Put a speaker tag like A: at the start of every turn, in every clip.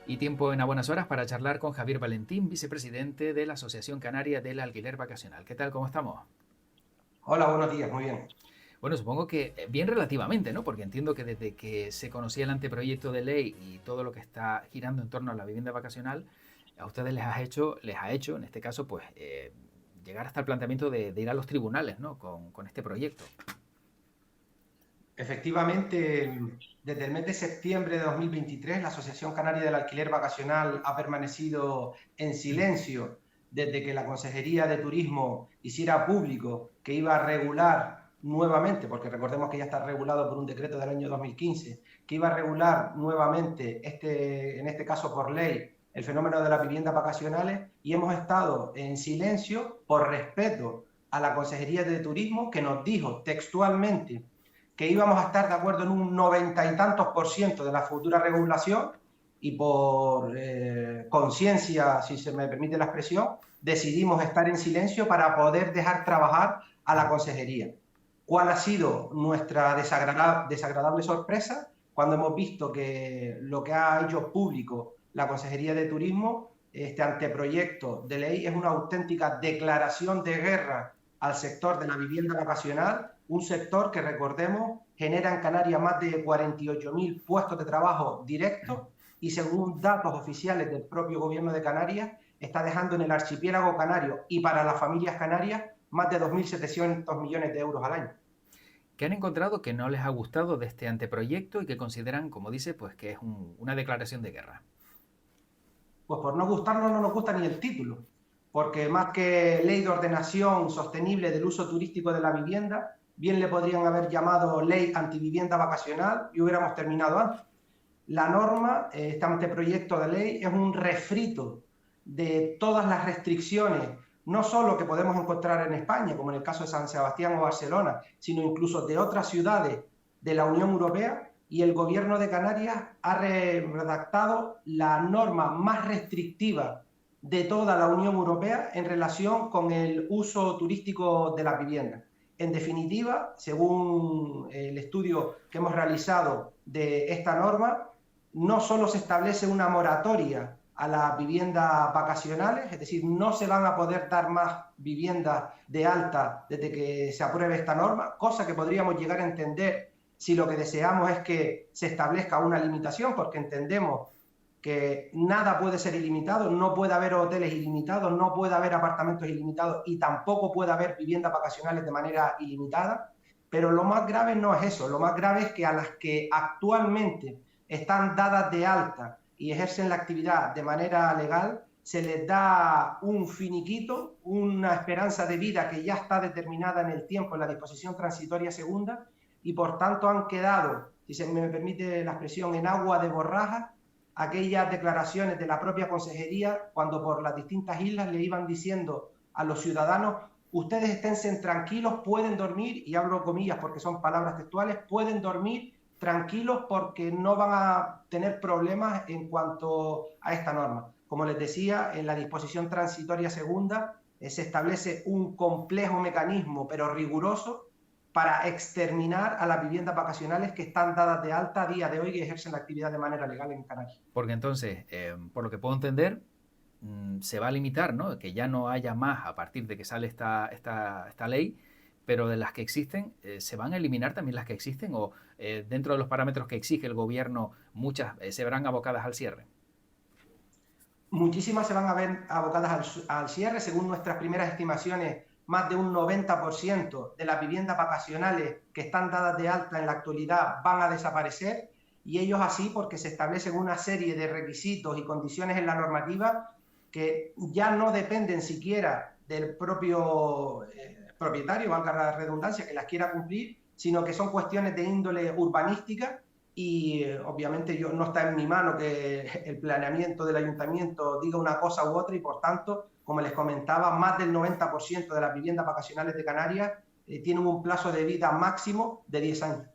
A: Y tiempo en A Buenas Horas para charlar con Javier Valentín, vicepresidente de la Asociación Canaria del Alquiler Vacacional. ¿Qué tal? ¿Cómo estamos?
B: Hola, buenos días, muy bien.
A: Bueno, supongo que bien relativamente, ¿no? Porque entiendo que desde que se conocía el anteproyecto de ley y todo lo que está girando en torno a la vivienda vacacional, a ustedes les ha hecho, en este caso, pues, llegar hasta el planteamiento de ir a los tribunales, ¿no? Con este proyecto.
B: Efectivamente, desde el mes de septiembre de 2023, la Asociación Canaria del Alquiler Vacacional ha permanecido en silencio desde que la Consejería de Turismo hiciera público que iba a regular nuevamente, porque recordemos que ya está regulado por un decreto del año 2015, que iba a regular nuevamente, en este caso por ley, el fenómeno de las viviendas vacacionales, y hemos estado en silencio por respeto a la Consejería de Turismo, que nos dijo textualmente que íbamos a estar de acuerdo en un 90 y tantos% de la futura regulación, y por conciencia, si se me permite la expresión, decidimos estar en silencio para poder dejar trabajar a la consejería. ¿Cuál ha sido nuestra desagradable sorpresa cuando hemos visto que lo que ha hecho público la Consejería de Turismo, este anteproyecto de ley, es una auténtica declaración de guerra al sector de la vivienda vacacional, un sector que, recordemos, genera en Canarias más de 48.000 puestos de trabajo directos y, según datos oficiales del propio gobierno de Canarias, está dejando en el archipiélago canario y para las familias canarias más de 2.700 millones de euros al año.
A: ¿Qué han encontrado que no les ha gustado de este anteproyecto y que consideran, como dice, pues que es una declaración de guerra?
B: Pues por no gustarnos no nos gusta ni el título, porque más que ley de ordenación sostenible del uso turístico de la vivienda, bien le podrían haber llamado ley antivivienda vacacional y hubiéramos terminado antes. La norma, este anteproyecto de ley, es un refrito de todas las restricciones, no solo que podemos encontrar en España, como en el caso de San Sebastián o Barcelona, sino incluso de otras ciudades de la Unión Europea, y el gobierno de Canarias ha redactado la norma más restrictiva de toda la Unión Europea en relación con el uso turístico de las viviendas. En definitiva, según el estudio que hemos realizado de esta norma, no solo se establece una moratoria a las viviendas vacacionales, es decir, no se van a poder dar más viviendas de alta desde que se apruebe esta norma, cosa que podríamos llegar a entender si lo que deseamos es que se establezca una limitación, porque entendemos que nada puede ser ilimitado, no puede haber hoteles ilimitados, no puede haber apartamentos ilimitados y tampoco puede haber viviendas vacacionales de manera ilimitada. Pero lo más grave no es eso, lo más grave es que a las que actualmente están dadas de alta y ejercen la actividad de manera legal, se les da un finiquito, una esperanza de vida que ya está determinada en el tiempo en la disposición transitoria segunda, y por tanto han quedado, si se me permite la expresión, en agua de borraja aquellas declaraciones de la propia consejería cuando por las distintas islas le iban diciendo a los ciudadanos: ustedes esténse tranquilos, pueden dormir, y hablo comillas porque son palabras textuales, pueden dormir tranquilos porque no van a tener problemas en cuanto a esta norma. Como les decía, en la disposición transitoria segunda se establece un complejo mecanismo, pero riguroso, para exterminar a las viviendas vacacionales que están dadas de alta a día de hoy y ejercen la actividad de manera legal en Canarias.
A: Porque entonces, por lo que puedo entender, se va a limitar, ¿no? Que ya no haya más a partir de que sale esta ley, pero de las que existen, ¿se van a eliminar también las que existen o dentro de los parámetros que exige el gobierno, muchas se verán abocadas al cierre?
B: Muchísimas se van a ver abocadas al cierre. Según nuestras primeras estimaciones, más de un 90% de las viviendas vacacionales que están dadas de alta en la actualidad van a desaparecer, y ellos así porque se establecen una serie de requisitos y condiciones en la normativa que ya no dependen siquiera del propio propietario, valga la redundancia, que las quiera cumplir, sino que son cuestiones de índole urbanística, y obviamente yo, no está en mi mano que el planeamiento del ayuntamiento diga una cosa u otra, y por tanto, como les comentaba, más del 90% de las viviendas vacacionales de Canarias tienen un plazo de vida máximo de 10 años.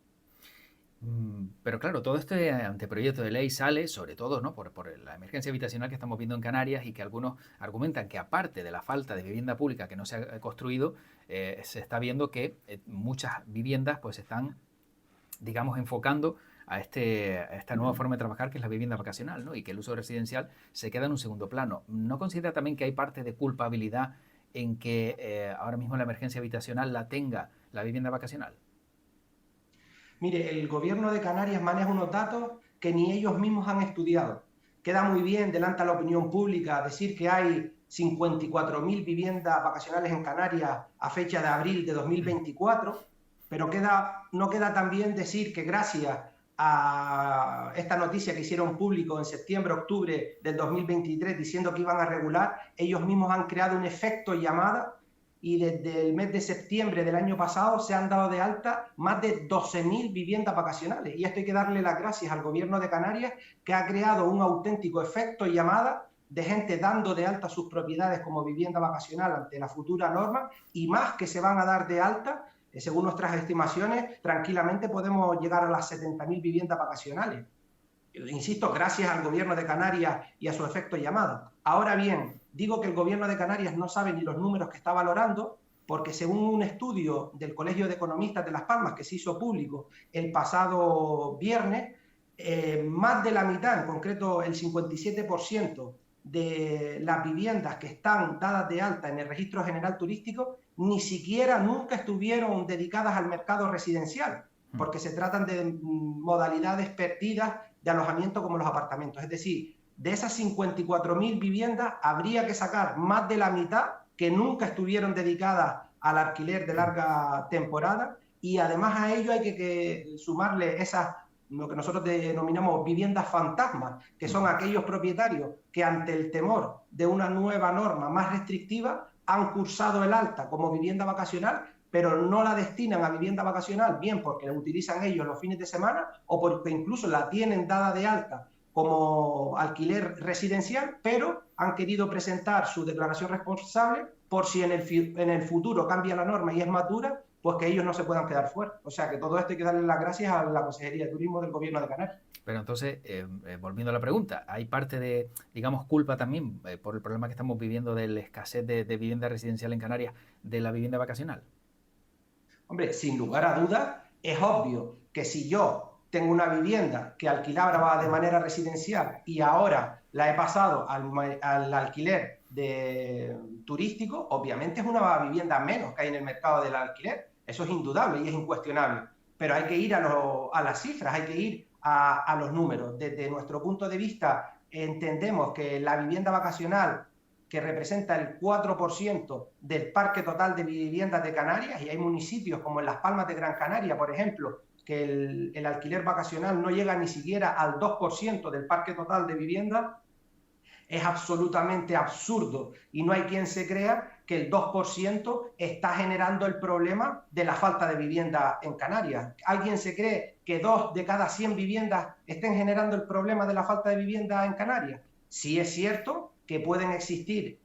A: Pero claro, todo este anteproyecto de ley sale sobre todo, ¿no? por la emergencia habitacional que estamos viendo en Canarias y que algunos argumentan que aparte de la falta de vivienda pública que no se ha construido, se está viendo que muchas viviendas pues están, digamos, enfocando a esta nueva forma de trabajar que es la vivienda vacacional, ¿no? Y que el uso residencial se queda en un segundo plano. ¿No considera también que hay parte de culpabilidad en que ahora mismo la emergencia habitacional la tenga la vivienda vacacional?
B: Mire, el gobierno de Canarias maneja unos datos que ni ellos mismos han estudiado. Queda muy bien delante de la opinión pública decir que hay 54.000 viviendas vacacionales en Canarias a fecha de abril de 2024, pero no queda tan bien decir que gracias a esta noticia que hicieron público en septiembre, octubre del 2023 diciendo que iban a regular, ellos mismos han creado un efecto llamada y desde el mes de septiembre del año pasado se han dado de alta más de 12.000 viviendas vacacionales. Y esto hay que darle las gracias al gobierno de Canarias, que ha creado un auténtico efecto llamada de gente dando de alta sus propiedades como vivienda vacacional ante la futura norma, y más que se van a dar de alta. Según nuestras estimaciones, tranquilamente podemos llegar a las 70.000 viviendas vacacionales. Insisto, gracias al gobierno de Canarias y a su efecto llamada. Ahora bien, digo que el gobierno de Canarias no sabe ni los números que está valorando, porque según un estudio del Colegio de Economistas de Las Palmas que se hizo público el pasado viernes, más de la mitad, en concreto el 57% de las viviendas que están dadas de alta en el Registro General Turístico ni siquiera nunca estuvieron dedicadas al mercado residencial, porque se tratan de modalidades perdidas de alojamiento como los apartamentos. Es decir, de esas 54.000 viviendas habría que sacar más de la mitad que nunca estuvieron dedicadas al alquiler de larga temporada, y además a ello hay que sumarle esas, lo que nosotros denominamos viviendas fantasmas, que son aquellos propietarios que ante el temor de una nueva norma más restrictiva han cursado el alta como vivienda vacacional, pero no la destinan a vivienda vacacional, bien porque la utilizan ellos los fines de semana o porque incluso la tienen dada de alta como alquiler residencial, pero han querido presentar su declaración responsable por si en el futuro cambia la norma y es más dura, pues que ellos no se puedan quedar fuera. O sea que todo esto hay que darle las gracias a la Consejería de Turismo del Gobierno de Canarias.
A: Pero entonces, volviendo a la pregunta, ¿hay parte de, digamos, culpa también por el problema que estamos viviendo de la escasez de vivienda residencial en Canarias de la vivienda vacacional?
B: Hombre, sin lugar a dudas, es obvio que si yo tengo una vivienda que alquilaba de manera residencial y ahora la he pasado al alquiler turístico, obviamente es una vivienda menos que hay en el mercado del alquiler. Eso es indudable y es incuestionable. Pero hay que ir a las cifras, hay que ir a los números. Desde nuestro punto de vista, entendemos que la vivienda vacacional, que representa el 4% del parque total de viviendas de Canarias, y hay municipios como en Las Palmas de Gran Canaria, por ejemplo, que el alquiler vacacional no llega ni siquiera al 2% del parque total de viviendas, es absolutamente absurdo y no hay quien se crea que el 2% está generando el problema de la falta de vivienda en Canarias. ¿Alguien se cree que 2 de cada 100 viviendas estén generando el problema de la falta de vivienda en Canarias? Sí es cierto que pueden existir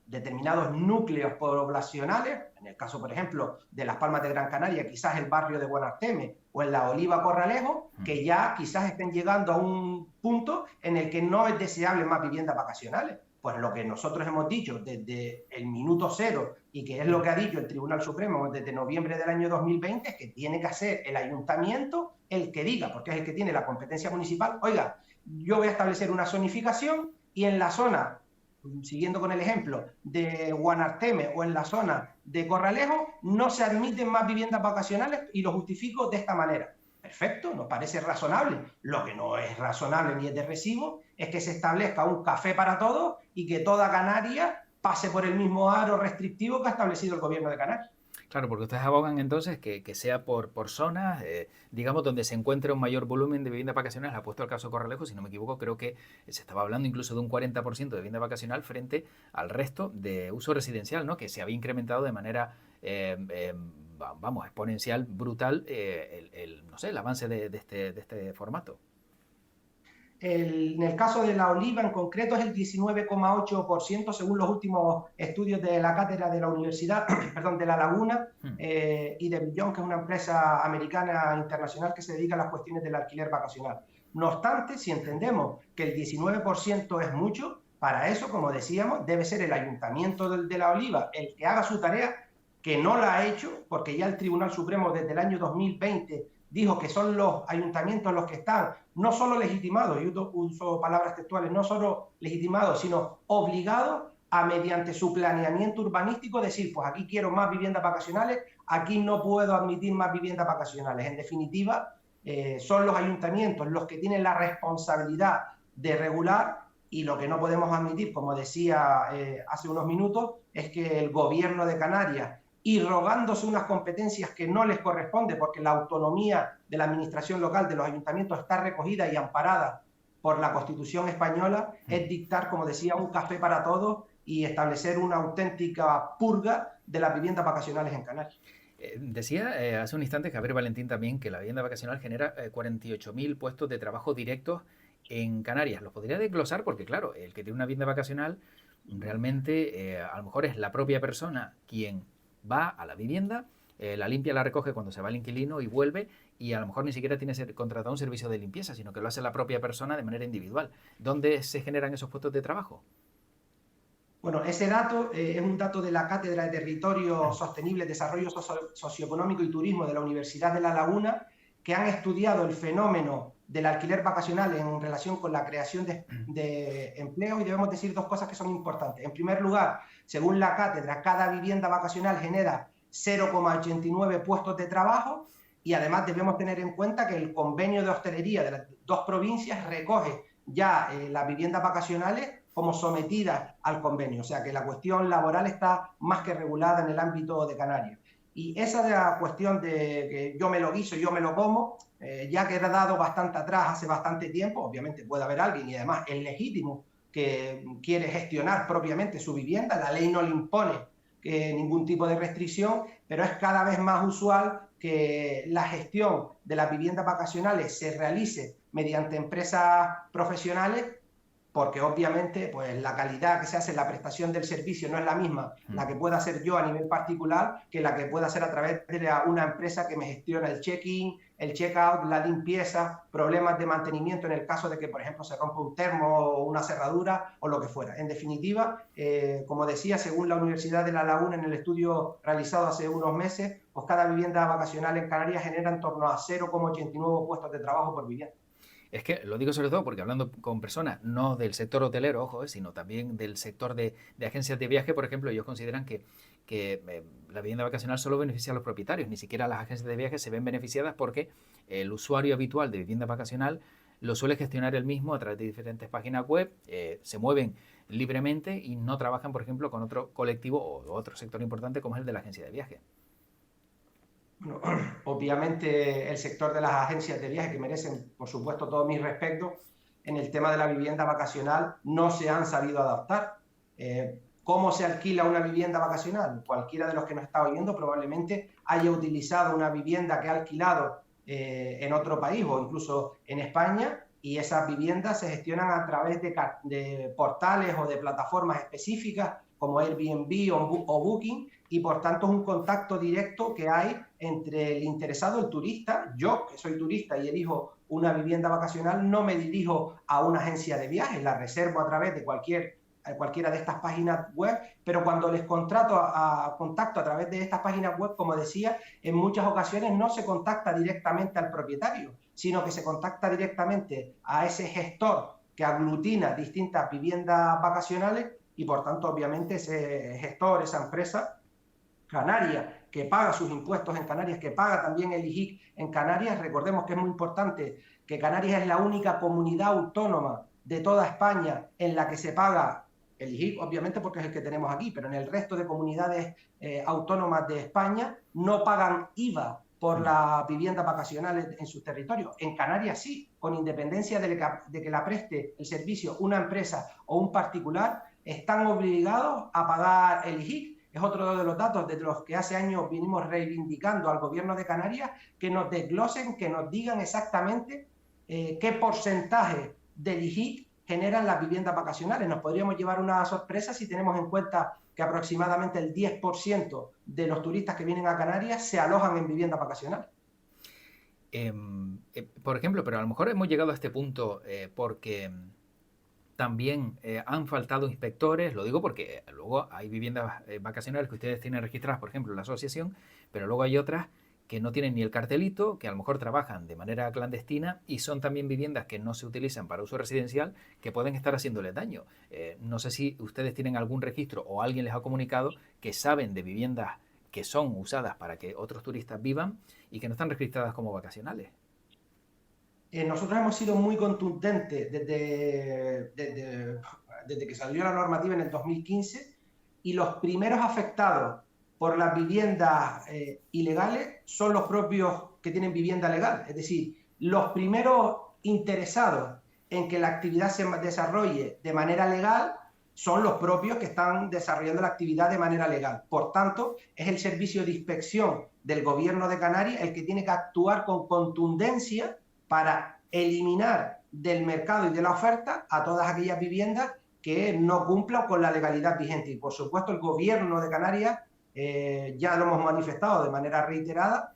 B: determinados núcleos poblacionales, en el caso, por ejemplo, de Las Palmas de Gran Canaria, quizás el barrio de Buenarteme o en La Oliva Corralejo, que ya quizás estén llegando a un punto en el que no es deseable más viviendas vacacionales. Pues lo que nosotros hemos dicho desde el minuto cero y que es lo que ha dicho el Tribunal Supremo desde noviembre del año 2020 es que tiene que ser el ayuntamiento el que diga, porque es el que tiene la competencia municipal, oiga, yo voy a establecer una zonificación y en la zona, siguiendo con el ejemplo de Buenarteme o en la zona de Corralejo, no se admiten más viviendas vacacionales y lo justifico de esta manera. Perfecto, nos parece razonable. Lo que no es razonable ni es de recibo es que se establezca un café para todos y que toda Canarias pase por el mismo aro restrictivo que ha establecido el gobierno de Canarias.
A: Claro, porque ustedes abogan entonces que sea por zonas, digamos, donde se encuentre un mayor volumen de vivienda vacacional. Ha puesto el caso de Corralejo, si no me equivoco, creo que se estaba hablando incluso de un 40% de vivienda vacacional frente al resto de uso residencial, ¿no? Que se había incrementado de manera, vamos, exponencial, brutal, no sé, el avance de este formato.
B: En el caso de La Oliva en concreto es el 19,8% según los últimos estudios de la cátedra de la Universidad, perdón, de La Laguna y de Billón, que es una empresa americana internacional que se dedica a las cuestiones del alquiler vacacional. No obstante, si entendemos que el 19% es mucho, para eso, como decíamos, debe ser el Ayuntamiento de La Oliva el que haga su tarea, que no la ha hecho, porque ya el Tribunal Supremo desde el año 2020 dijo que son los ayuntamientos los que están no solo legitimados, yo uso palabras textuales, no solo legitimados, sino obligados a, mediante su planeamiento urbanístico, decir, pues aquí quiero más viviendas vacacionales, aquí no puedo admitir más viviendas vacacionales. En definitiva, son los ayuntamientos los que tienen la responsabilidad de regular, y lo que no podemos admitir, como decía hace unos minutos, es que el gobierno de Canarias, y rogándose unas competencias que no les corresponde, porque la autonomía de la administración local, de los ayuntamientos, está recogida y amparada por la Constitución española, es dictar, como decía, un café para todos y establecer una auténtica purga de las viviendas vacacionales en Canarias.
A: Decía hace un instante Javier Valentín también que la vivienda vacacional genera 48.000 puestos de trabajo directos en Canarias. ¿Los podría desglosar? Porque claro, el que tiene una vivienda vacacional realmente a lo mejor es la propia persona quien va a la vivienda, la limpia, la recoge cuando se va el inquilino y vuelve, y a lo mejor ni siquiera tiene contratado un servicio de limpieza, sino que lo hace la propia persona de manera individual. ¿Dónde se generan esos puestos de trabajo?
B: Bueno, ese dato es un dato de la Cátedra de Territorio Sostenible, Desarrollo Socioeconómico y Turismo de la Universidad de La Laguna, que han estudiado el fenómeno del alquiler vacacional en relación con la creación de empleo, y debemos decir dos cosas que son importantes. En primer lugar, según la cátedra, cada vivienda vacacional genera 0,89 puestos de trabajo, y además debemos tener en cuenta que el convenio de hostelería de las dos provincias recoge ya las viviendas vacacionales como sometidas al convenio, o sea que la cuestión laboral está más que regulada en el ámbito de Canarias. Y esa de la cuestión de que yo me lo guiso, yo me lo como, ya que ha dado bastante atrás hace bastante tiempo, obviamente puede haber alguien, y además es legítimo, que quiere gestionar propiamente su vivienda, la ley no le impone ningún tipo de restricción, pero es cada vez más usual que la gestión de las viviendas vacacionales se realice mediante empresas profesionales, porque obviamente pues la calidad que se hace en la prestación del servicio no es la misma la que pueda hacer yo a nivel particular que la que pueda hacer a través de una empresa que me gestiona el check-in, el check-out, la limpieza, problemas de mantenimiento en el caso de que, por ejemplo, se rompa un termo o una cerradura o lo que fuera. En definitiva, como decía, según la Universidad de La Laguna, en el estudio realizado hace unos meses, pues cada vivienda vacacional en Canarias genera en torno a 0,89 puestos de trabajo por vivienda.
A: Es que lo digo sobre todo porque hablando con personas, no del sector hotelero, ojo, sino también del sector de agencias de viaje, por ejemplo, ellos consideran que la vivienda vacacional solo beneficia a los propietarios, ni siquiera las agencias de viaje se ven beneficiadas porque el usuario habitual de vivienda vacacional lo suele gestionar él mismo a través de diferentes páginas web, se mueven libremente y no trabajan, por ejemplo, con otro colectivo o otro sector importante como es el de la agencia de viaje.
B: Bueno, obviamente el sector de las agencias de viaje, que merecen, por supuesto, todos mis respetos, en el tema de la vivienda vacacional no se han sabido adaptar. ¿Cómo se alquila una vivienda vacacional? Cualquiera de los que nos está oyendo probablemente haya utilizado una vivienda que ha alquilado en otro país o incluso en España, y esas viviendas se gestionan a través de portales o de plataformas específicas como Airbnb o Booking, y por tanto es un contacto directo que hay entre el interesado, el turista. Yo, que soy turista y elijo una vivienda vacacional, no me dirijo a una agencia de viajes, la reservo a través de cualquiera de estas páginas web, pero cuando les contacto a través de estas páginas web, como decía, en muchas ocasiones no se contacta directamente al propietario, sino que se contacta directamente a ese gestor que aglutina distintas viviendas vacacionales, y por tanto obviamente ese gestor, esa empresa canaria, que paga sus impuestos en Canarias, que paga también el IJIC en Canarias. Recordemos que es muy importante que Canarias es la única comunidad autónoma de toda España en la que se paga el IJIC, obviamente porque es el que tenemos aquí, pero en el resto de comunidades autónomas de España no pagan IVA por las viviendas vacacionales en sus territorios. En Canarias sí, con independencia de que la preste el servicio una empresa o un particular, están obligados a pagar el IJIC. Es otro de los datos de los que hace años vinimos reivindicando al gobierno de Canarias, que nos desglosen, que nos digan exactamente qué porcentaje del IJIC generan las viviendas vacacionales. Nos podríamos llevar una sorpresa si tenemos en cuenta que aproximadamente el 10% de los turistas que vienen a Canarias se alojan en viviendas vacacionales.
A: Por ejemplo, pero a lo mejor hemos llegado a este punto porque también han faltado inspectores, lo digo porque luego hay viviendas vacacionales que ustedes tienen registradas, por ejemplo, en la asociación, pero luego hay otras que no tienen ni el cartelito, que a lo mejor trabajan de manera clandestina y son también viviendas que no se utilizan para uso residencial, que pueden estar haciéndoles daño. No sé si ustedes tienen algún registro o alguien les ha comunicado que saben de viviendas que son usadas para que otros turistas vivan y que no están registradas como vacacionales.
B: Nosotros hemos sido muy contundentes desde que salió la normativa en el 2015, y los primeros afectados por las viviendas ilegales son los propios que tienen vivienda legal. Es decir, los primeros interesados en que la actividad se desarrolle de manera legal son los propios que están desarrollando la actividad de manera legal. Por tanto, es el servicio de inspección del Gobierno de Canarias el que tiene que actuar con contundencia para eliminar del mercado y de la oferta a todas aquellas viviendas que no cumplan con la legalidad vigente. Y por supuesto el Gobierno de Canarias, ya lo hemos manifestado de manera reiterada,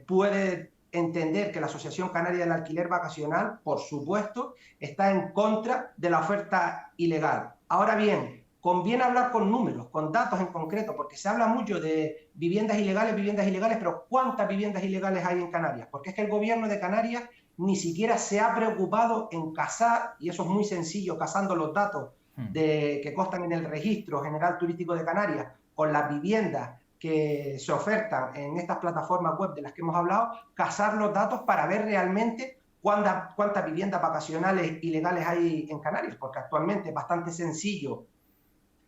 B: puede entender que la Asociación Canaria del Alquiler Vacacional, por supuesto, está en contra de la oferta ilegal. Ahora bien, conviene hablar con números, con datos en concreto, porque se habla mucho de viviendas ilegales, pero ¿cuántas viviendas ilegales hay en Canarias? Porque es que el Gobierno de Canarias ni siquiera se ha preocupado en casar, y eso es muy sencillo, casando los datos que constan en el Registro General Turístico de Canarias con las viviendas que se ofertan en estas plataformas web de las que hemos hablado, casar los datos para ver realmente cuántas viviendas vacacionales ilegales hay en Canarias, porque actualmente es bastante sencillo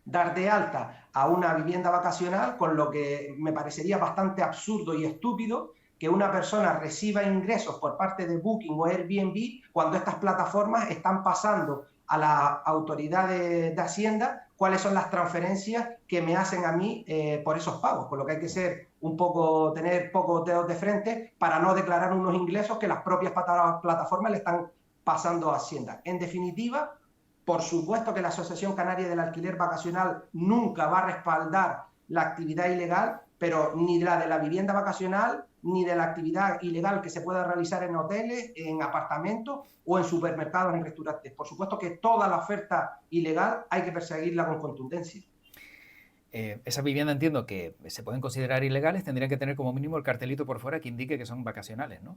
B: dar de alta a una vivienda vacacional, con lo que me parecería bastante absurdo y estúpido que una persona reciba ingresos por parte de Booking o Airbnb cuando estas plataformas están pasando a las autoridades de Hacienda cuáles son las transferencias que me hacen a mí por esos pagos, con lo que hay que ser tener pocos dedos de frente para no declarar unos ingresos que las propias plataformas le están pasando a Hacienda. En definitiva, por supuesto que la Asociación Canaria del Alquiler Vacacional nunca va a respaldar la actividad ilegal, pero ni la de la vivienda vacacional, ni de la actividad ilegal que se pueda realizar en hoteles, en apartamentos o en supermercados, en restaurantes. Por supuesto que toda la oferta ilegal hay que perseguirla con contundencia.
A: Esas viviendas entiendo que se pueden considerar ilegales, tendrían que tener como mínimo el cartelito por fuera que indique que son vacacionales, ¿no?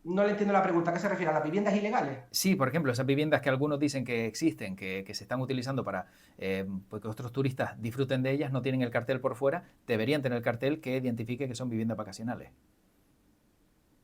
B: No le entiendo la pregunta. ¿A qué se refiere? ¿A las viviendas ilegales?
A: Sí, por ejemplo, esas viviendas que algunos dicen que existen, que se están utilizando para pues que otros turistas disfruten de ellas, no tienen el cartel por fuera, deberían tener el cartel que identifique que son viviendas vacacionales.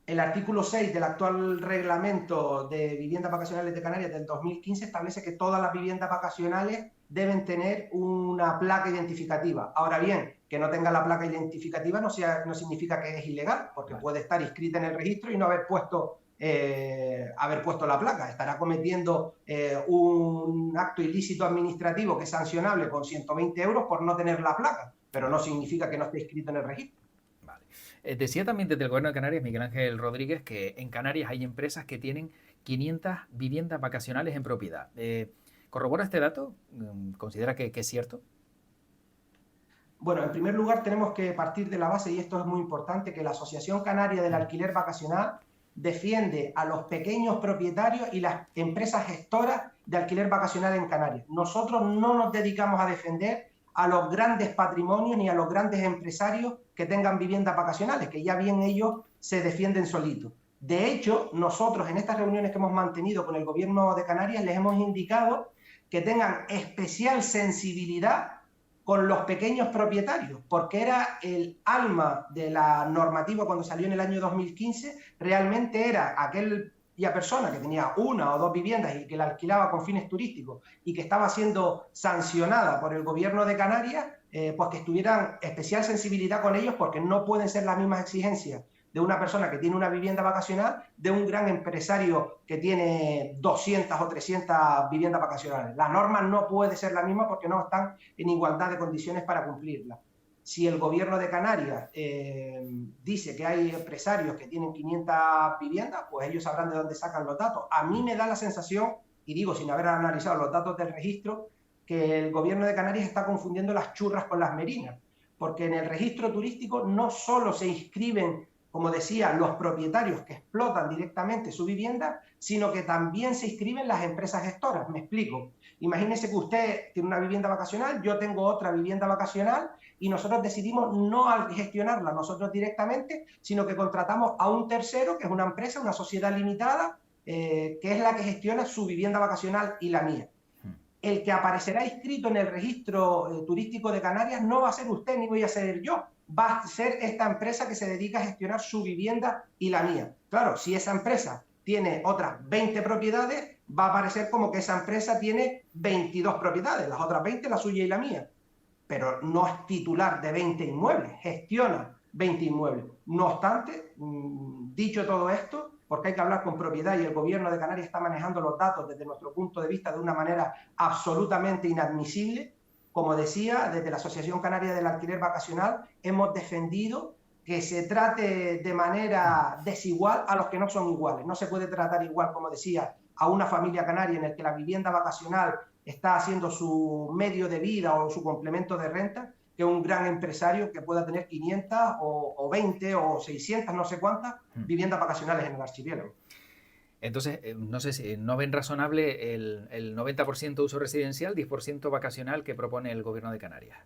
B: El artículo 6 del actual reglamento de viviendas vacacionales de Canarias del 2015 establece que todas las viviendas vacacionales deben tener una placa identificativa. Ahora bien, que no tenga la placa identificativa no significa que es ilegal, porque puede estar inscrita en el registro y no haber puesto la placa. Estará cometiendo un acto ilícito administrativo que es sancionable con 120 euros por no tener la placa, pero no significa que no esté inscrito en el registro.
A: Decía también desde el Gobierno de Canarias, Miguel Ángel Rodríguez, que en Canarias hay empresas que tienen 500 viviendas vacacionales en propiedad. ¿Corrobora este dato? ¿Considera que es cierto?
B: Bueno, en primer lugar tenemos que partir de la base, y esto es muy importante, que la Asociación Canaria del Alquiler Vacacional defiende a los pequeños propietarios y las empresas gestoras de alquiler vacacional en Canarias. Nosotros no nos dedicamos a defender a los grandes patrimonios ni a los grandes empresarios que tengan viviendas vacacionales, que ya bien ellos se defienden solitos. De hecho, nosotros en estas reuniones que hemos mantenido con el Gobierno de Canarias les hemos indicado que tengan especial sensibilidad con los pequeños propietarios, porque era el alma de la normativa cuando salió en el año 2015, realmente era aquella persona que tenía una o dos viviendas y que la alquilaba con fines turísticos y que estaba siendo sancionada por el Gobierno de Canarias, pues que tuvieran especial sensibilidad con ellos, porque no pueden ser las mismas exigencias de una persona que tiene una vivienda vacacional de un gran empresario que tiene 200 o 300 viviendas vacacionales. La norma no puede ser la misma porque no están en igualdad de condiciones para cumplirla. Si el Gobierno de Canarias dice que hay empresarios que tienen 500 viviendas, pues ellos sabrán de dónde sacan los datos. A mí me da la sensación, y digo sin haber analizado los datos del registro, que el Gobierno de Canarias está confundiendo las churras con las merinas, porque en el registro turístico no solo se inscriben, como decía, los propietarios que explotan directamente su vivienda, sino que también se inscriben las empresas gestoras. Me explico. Imagínese que usted tiene una vivienda vacacional, yo tengo otra vivienda vacacional y nosotros decidimos no gestionarla nosotros directamente, sino que contratamos a un tercero, que es una empresa, una sociedad limitada, que es la que gestiona su vivienda vacacional y la mía. El que aparecerá inscrito en el registro turístico de Canarias no va a ser usted ni voy a ser yo, va a ser esta empresa que se dedica a gestionar su vivienda y la mía. Claro, si esa empresa tiene otras 20 propiedades, va a aparecer como que esa empresa tiene 22 propiedades, las otras 20 la suya y la mía, pero no es titular de 20 inmuebles, gestiona 20 inmuebles. No obstante, dicho todo esto, porque hay que hablar con propiedad y el gobierno de Canarias está manejando los datos desde nuestro punto de vista de una manera absolutamente inadmisible. Como decía, desde la Asociación Canaria del Alquiler Vacacional hemos defendido que se trate de manera desigual a los que no son iguales. No se puede tratar igual, como decía, a una familia canaria en la que la vivienda vacacional está haciendo su medio de vida o su complemento de renta, que un gran empresario que pueda tener 500 o 20 o 600, no sé cuántas, viviendas vacacionales en el archipiélago.
A: Entonces, no sé si no ven razonable el 90% uso residencial, 10% vacacional que propone el Gobierno de Canarias.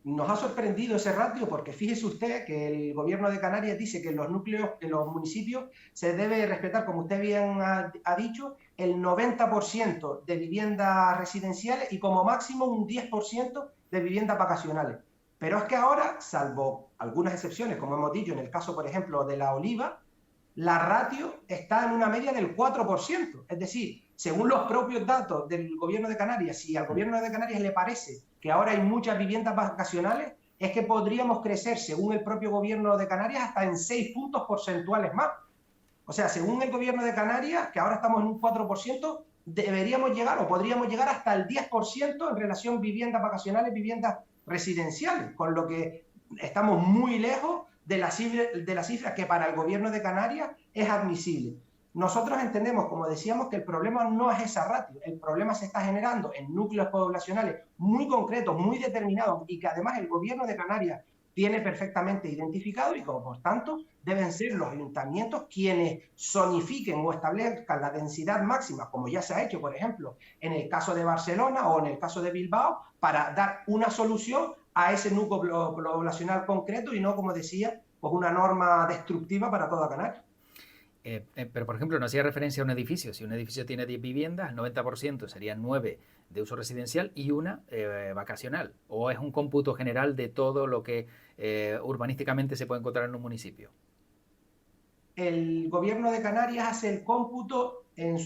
B: Nos ha sorprendido ese ratio porque fíjese usted que el gobierno de Canarias dice que en los núcleos, en los municipios, se debe respetar, como usted bien ha dicho, el 90% de viviendas residenciales y como máximo un 10% de viviendas vacacionales. Pero es que ahora, salvo algunas excepciones, como hemos dicho, en el caso, por ejemplo, de La Oliva, la ratio está en una media del 4%. Es decir, según los propios datos del gobierno de Canarias, si al gobierno de Canarias le parece que ahora hay muchas viviendas vacacionales, es que podríamos crecer, según el propio gobierno de Canarias, hasta en 6 puntos porcentuales más. O sea, según el gobierno de Canarias, que ahora estamos en un 4%, deberíamos llegar o podríamos llegar hasta el 10% en relación a viviendas vacacionales, viviendas residenciales, con lo que estamos muy lejos de la cifra que para el gobierno de Canarias es admisible. Nosotros entendemos, como decíamos, que el problema no es esa ratio, el problema se está generando en núcleos poblacionales muy concretos, muy determinados y que además el gobierno de Canarias tiene perfectamente identificado y como por tanto deben ser los ayuntamientos quienes zonifiquen o establezcan la densidad máxima, como ya se ha hecho, por ejemplo, en el caso de Barcelona o en el caso de Bilbao, para dar una solución a ese núcleo poblacional concreto y no, como decía, pues una norma destructiva para toda Canarias.
A: Pero, por ejemplo, no hacía referencia a un edificio. Si un edificio tiene 10 viviendas, el 90% serían 9 de uso residencial y una vacacional. ¿O es un cómputo general de todo lo que urbanísticamente se puede encontrar en un municipio?
B: El gobierno de Canarias hace el cómputo en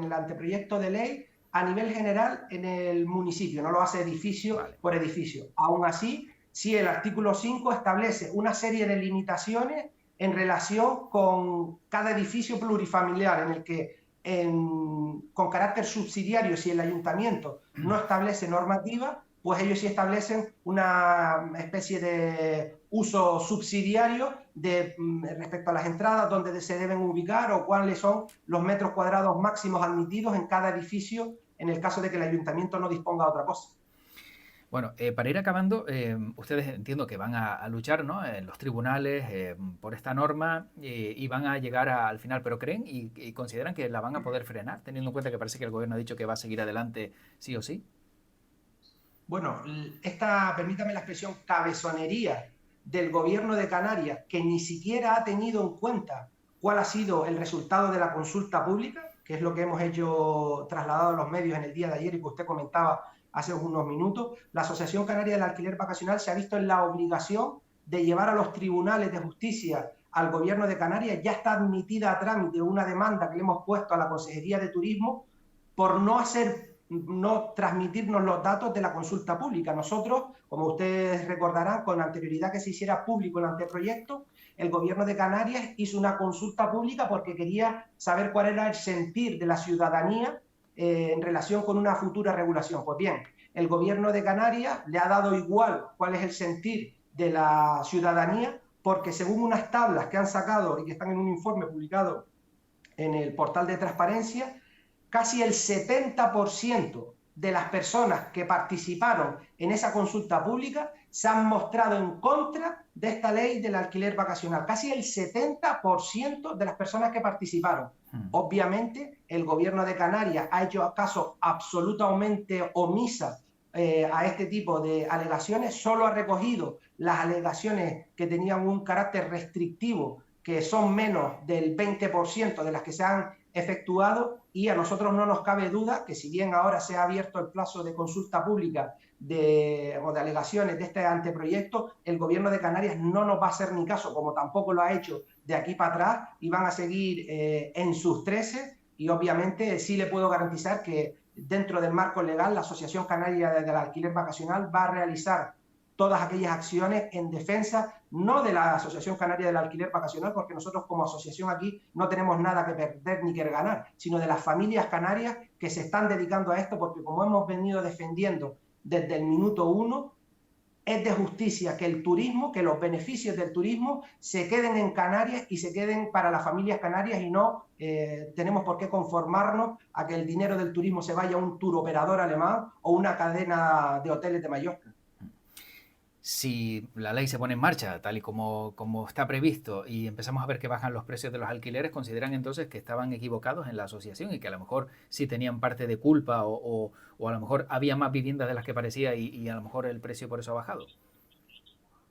B: el anteproyecto de ley a nivel general en el municipio, no lo hace edificio por edificio. Aún así, sí, el artículo 5 establece una serie de limitaciones en relación con cada edificio plurifamiliar, en el que con carácter subsidiario, si el ayuntamiento no establece normativa, pues ellos sí establecen una especie de uso subsidiario respecto a las entradas, dónde se deben ubicar o cuáles son los metros cuadrados máximos admitidos en cada edificio en el caso de que el ayuntamiento no disponga de otra cosa.
A: Bueno, para ir acabando, ustedes entiendo que van a luchar, ¿no?, en los tribunales por esta norma y van a llegar al final, pero creen y consideran que la van a poder frenar, teniendo en cuenta que parece que el gobierno ha dicho que va a seguir adelante sí o sí.
B: Bueno, permítame la expresión, cabezonería del gobierno de Canarias, que ni siquiera ha tenido en cuenta cuál ha sido el resultado de la consulta pública, que es lo que hemos hecho trasladado a los medios en el día de ayer y que usted comentaba hace unos minutos. La Asociación Canaria del Alquiler Vacacional se ha visto en la obligación de llevar a los tribunales de justicia al gobierno de Canarias. Ya está admitida a trámite una demanda que le hemos puesto a la Consejería de Turismo por no transmitirnos los datos de la consulta pública. Nosotros, como ustedes recordarán, con anterioridad que se hiciera público el anteproyecto, el gobierno de Canarias hizo una consulta pública porque quería saber cuál era el sentir de la ciudadanía en relación con una futura regulación. Pues bien, el gobierno de Canarias le ha dado igual cuál es el sentir de la ciudadanía, porque según unas tablas que han sacado y que están en un informe publicado en el portal de transparencia, casi el 70% de las personas que participaron en esa consulta pública se han mostrado en contra de esta ley del alquiler vacacional. Casi el 70% de las personas que participaron. Obviamente, el gobierno de Canarias ha hecho caso absolutamente omisa a este tipo de alegaciones, solo ha recogido las alegaciones que tenían un carácter restrictivo, que son menos del 20% de las que se han efectuado, y a nosotros no nos cabe duda que si bien ahora se ha abierto el plazo de consulta pública o de alegaciones de este anteproyecto, el gobierno de Canarias no nos va a hacer ni caso, como tampoco lo ha hecho de aquí para atrás, y van a seguir en sus 13, y obviamente sí le puedo garantizar que dentro del marco legal la Asociación Canaria del Alquiler Vacacional va a realizar todas aquellas acciones en defensa, no de la Asociación Canaria del Alquiler Vacacional, porque nosotros como asociación aquí no tenemos nada que perder ni que ganar, sino de las familias canarias que se están dedicando a esto, porque como hemos venido defendiendo desde el minuto uno, es de justicia que el turismo, que los beneficios del turismo se queden en Canarias y se queden para las familias canarias, y no tenemos por qué conformarnos a que el dinero del turismo se vaya a un tour operador alemán o una cadena de hoteles de Mallorca.
A: Si la ley se pone en marcha tal y como está previsto y empezamos a ver que bajan los precios de los alquileres, ¿consideran entonces que estaban equivocados en la asociación y que a lo mejor sí tenían parte de culpa o a lo mejor había más viviendas de las que parecía y a lo mejor el precio por eso ha bajado?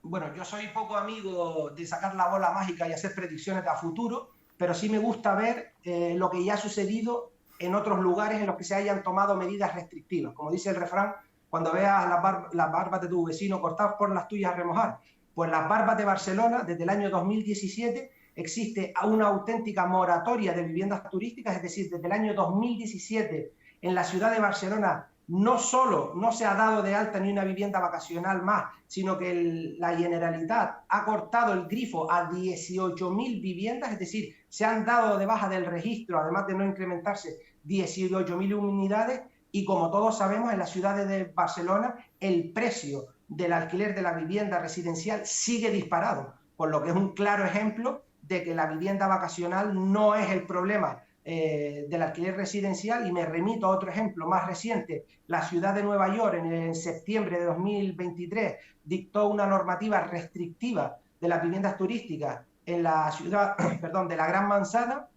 B: Bueno, yo soy poco amigo de sacar la bola mágica y hacer predicciones a futuro, pero sí me gusta ver lo que ya ha sucedido en otros lugares en los que se hayan tomado medidas restrictivas. Como dice el refrán, cuando veas las barbas de tu vecino cortadas, por las tuyas a remojar. Pues las barbas de Barcelona, desde el año 2017, existe una auténtica moratoria de viviendas turísticas, es decir, desde el año 2017 en la ciudad de Barcelona no solo no se ha dado de alta ni una vivienda vacacional más, sino que la Generalitat ha cortado el grifo a 18.000 viviendas, es decir, se han dado de baja del registro, además de no incrementarse, 18.000 unidades, y como todos sabemos, en la ciudad de Barcelona el precio del alquiler de la vivienda residencial sigue disparado, por lo que es un claro ejemplo de que la vivienda vacacional no es el problema del alquiler residencial. Y me remito a otro ejemplo más reciente. La ciudad de Nueva York en septiembre de 2023 dictó una normativa restrictiva de las viviendas turísticas en la ciudad perdón, de la Gran Manzana,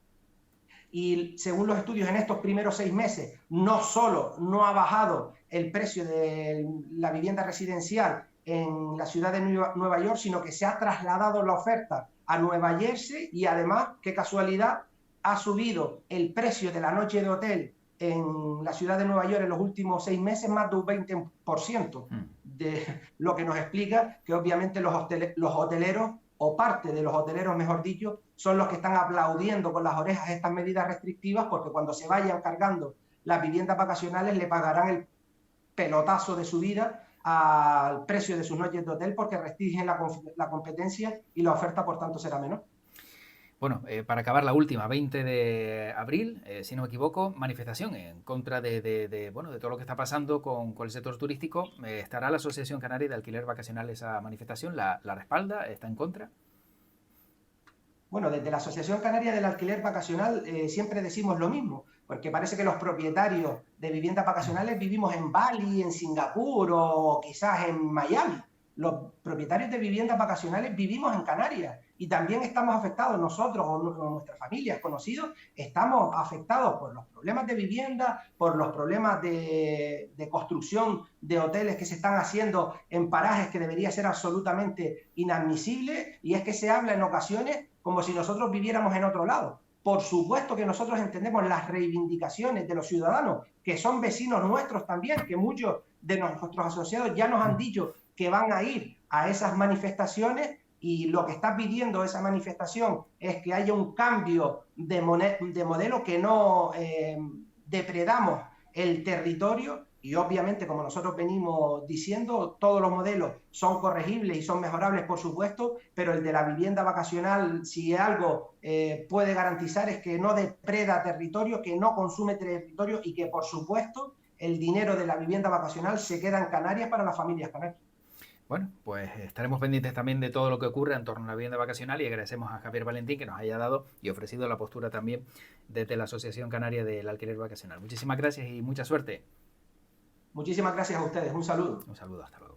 B: y según los estudios en estos primeros 6 meses no solo no ha bajado el precio de la vivienda residencial en la ciudad de Nueva York, sino que se ha trasladado la oferta a Nueva Jersey, y además, qué casualidad, ha subido el precio de la noche de hotel en la ciudad de Nueva York en los últimos 6 meses más de un 20%, de lo que nos explica que obviamente los hoteleros, o parte de los hoteleros, mejor dicho, son los que están aplaudiendo con las orejas estas medidas restrictivas, porque cuando se vayan cargando las viviendas vacacionales le pagarán el pelotazo de su vida al precio de sus noches de hotel, porque restringen la competencia y la oferta por tanto será menor.
A: Bueno, para acabar la última, 20 de abril, si no me equivoco, manifestación en contra de todo lo que está pasando con el sector turístico. ¿Estará la Asociación Canaria de Alquiler Vacacional esa manifestación? ¿La respalda? ¿Está en contra?
B: Bueno, desde la Asociación Canaria del Alquiler Vacacional siempre decimos lo mismo, porque parece que los propietarios de viviendas vacacionales vivimos en Bali, en Singapur o quizás en Miami. Los propietarios de viviendas vacacionales vivimos en Canarias y también estamos afectados nosotros o nuestras familias, conocidos, estamos afectados por los problemas de vivienda, por los problemas de construcción de hoteles que se están haciendo en parajes que debería ser absolutamente inadmisible, y es que se habla en ocasiones como si nosotros viviéramos en otro lado. Por supuesto que nosotros entendemos las reivindicaciones de los ciudadanos, que son vecinos nuestros también, que muchos de nuestros asociados ya nos han dicho que van a ir a esas manifestaciones, y lo que está pidiendo esa manifestación es que haya un cambio de modelo, que no depredamos el territorio. Y obviamente, como nosotros venimos diciendo, todos los modelos son corregibles y son mejorables, por supuesto, pero el de la vivienda vacacional, si algo puede garantizar, es que no depreda territorio, que no consume territorio, y que, por supuesto, el dinero de la vivienda vacacional se queda en Canarias para las familias canarias.
A: Bueno, pues estaremos pendientes también de todo lo que ocurra en torno a la vivienda vacacional, y agradecemos a Javier Valentín que nos haya dado y ofrecido la postura también desde la Asociación Canaria del Alquiler Vacacional. Muchísimas gracias y mucha suerte.
B: Muchísimas gracias a ustedes. Un saludo.
A: Un saludo, hasta luego.